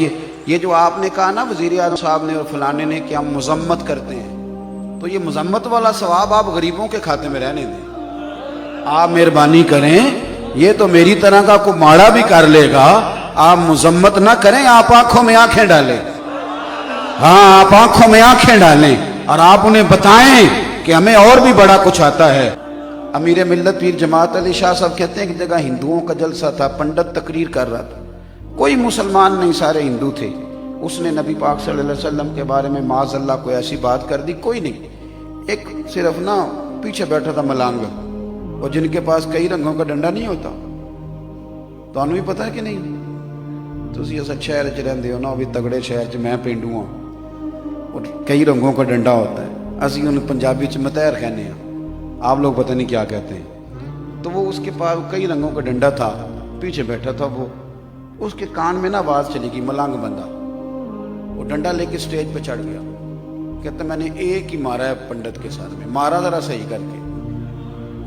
یہ جو آپ نے کہا نا وزیر اعظم صاحب نے اور فلانے نے کہ ہم مذمت کرتے ہیں، تو یہ مذمت والا ثواب آپ غریبوں کے کھاتے میں رہنے دیں۔ آپ مہربانی کریں، یہ تو میری طرح کا کوئی ماڑا بھی کر لے گا، آپ مذمت نہ کریں، آپ آنکھوں میں آنکھیں ڈالیں۔ ہاں، آپ آنکھوں میں آنکھیں ڈالیں اور آپ انہیں بتائیں کہ ہمیں اور بھی بڑا کچھ آتا ہے۔ امیر ملت پیر جماعت علی شاہ صاحب کہتے ہیں کہ جگہ ہندوؤں کا جلسہ تھا، پنڈت تقریر کر رہا تھا، کوئی مسلمان نہیں، سارے ہندو تھے۔ اس نے نبی پاک صلی اللہ علیہ وسلم کے بارے میں معاذ اللہ کوئی ایسی بات کر دی، کوئی نہیں، ایک صرف نا پیچھے بیٹھا تھا ملانگ، اور جن کے پاس کئی رنگوں کا ڈنڈا نہیں ہوتا، تو انہوں بھی پتہ ہے کہ نہیں، تو اسی ایسا شہر چ رہندے ہو نا، بھی تگڑے شہر چ میں پینڈو ہوں اور کئی رنگوں کا ڈنڈا ہوتا ہے، اسی انہوں پنجابی چ متحر کہنے ہیں، آپ لوگ پتہ نہیں کیا کہتے ہیں۔ تو وہ اس کے پاس کئی رنگوں کا ڈنڈا تھا، پیچھے بیٹھا تھا، وہ اس کے کان میں نا آواز چلی گئی، ملانگ بندہ، وہ ڈنڈا لے کے سٹیج پہ چڑھ گیا، کہتا میں نے ایک ہی مارا ہے پنڈت کے ساتھ میں، مارا ذرا صحیح کر کے،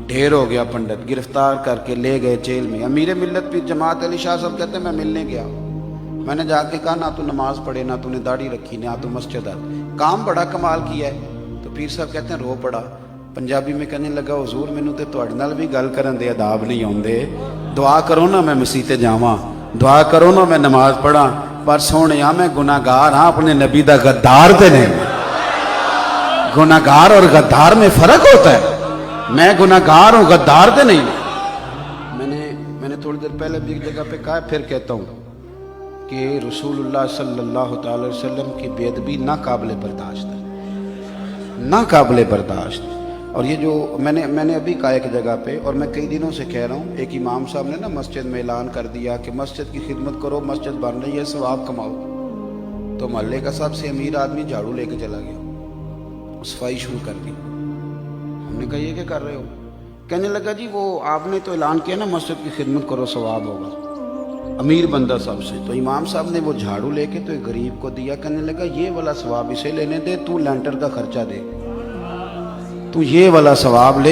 ڈھیر ہو گیا پنڈت، گرفتار کر کے لے گئے جیل میں۔ امیر ملت پیر جماعت علی شاہ صاحب کہتے ہیں میں ملنے گیا، میں نے جا کے کہا نہ تو نماز پڑھے، نہ تو نے داڑھی رکھی، نہ تو مسجد آ، کام بڑا کمال کیا ہے۔ تو پیر صاحب کہتے ہیں رو پڑا، پنجابی میں کہنے لگا حضور مینوں تے تواڈے نال بھی گل کرن دے آداب نہیں آوندے، دعا کرو نا میں مسیح تے جاواں، دعا کرو نا میں نماز پڑھاں، پر سونیا میں گناہگار ہاں، اپنے نبی دا غدار تے نہیں۔ گناہگار اور غدار میں فرق ہوتا ہے، میں گناہگار ہوں، غدار تے نہیں۔ میں نے تھوڑی دیر پہلے بھی ایک جگہ پہ کہا، پھر کہتا ہوں کہ رسول اللہ صلی اللہ تعالی وسلم کی بے ادبی ناقابل برداشت ہے، ناقابل برداشت۔ اور یہ جو میں نے ابھی کہا ایک جگہ پہ، اور میں کئی دنوں سے کہہ رہا ہوں، ایک امام صاحب نے نا مسجد میں اعلان کر دیا کہ مسجد کی خدمت کرو، مسجد بن رہی ہے، ثواب کماؤ، تو محلے کا سب سے امیر آدمی جھاڑو لے کے چلا گیا، صفائی شروع کر دی۔ ہم نے کہا یہ کیا کر رہے ہو؟ کہنے لگا جی وہ آپ نے تو اعلان کیا نا مسجد کی خدمت کرو ثواب ہوگا، امیر بندہ سب سے، تو امام صاحب نے وہ جھاڑو لے کے تو ایک غریب کو دیا، کہنے لگا یہ والا ثواب اسے لینے دے، تو لینٹر کا خرچہ دے، تو یہ والا ثواب لے۔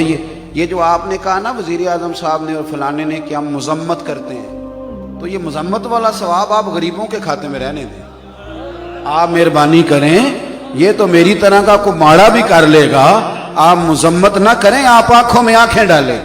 یہ جو آپ نے کہا نا وزیر اعظم صاحب نے اور فلانے نے کہ ہم مذمت کرتے ہیں، تو یہ مذمت والا ثواب آپ غریبوں کے کھاتے میں رہنے دیں۔ آپ مہربانی کریں، یہ تو میری طرح کا کوئی ماڑا بھی کر لے گا، آپ مذمت نہ کریں، آپ آنکھوں میں آنکھیں ڈالیں۔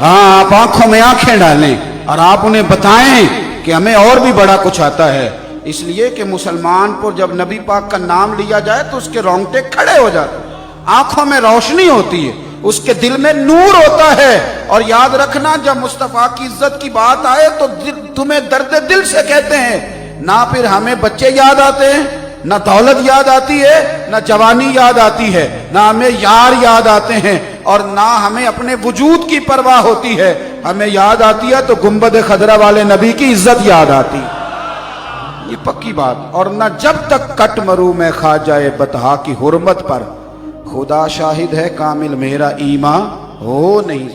ہاں، آپ آنکھوں میں آنکھیں ڈالیں اور آپ انہیں بتائیں کہ ہمیں اور بھی بڑا کچھ آتا ہے۔ اس لیے کہ مسلمان پر جب نبی پاک کا نام لیا جائے تو اس کے رونگٹے کھڑے ہو جاتے ہیں، آنکھوں میں روشنی ہوتی ہے، اس کے دل میں نور ہوتا ہے۔ اور یاد رکھنا، جب مصطفیٰ کی عزت کی بات آئے تو تمہیں درد دل سے کہتے ہیں، نہ پھر ہمیں بچے یاد آتے ہیں، نہ دولت یاد آتی ہے، نہ جوانی یاد آتی ہے، نہ ہمیں یار یاد آتے ہیں، اور نہ ہمیں اپنے وجود کی پرواہ ہوتی ہے، ہمیں یاد آتی ہے تو گنبد خضرا والے نبی کی عزت یاد آتی ہے، یہ پکی بات۔ اور نہ جب تک کٹ مروں میں خواجہ بطحا کی حرمت پر، خدا شاہد ہے کامل میرا ایمان ہو نہیں۔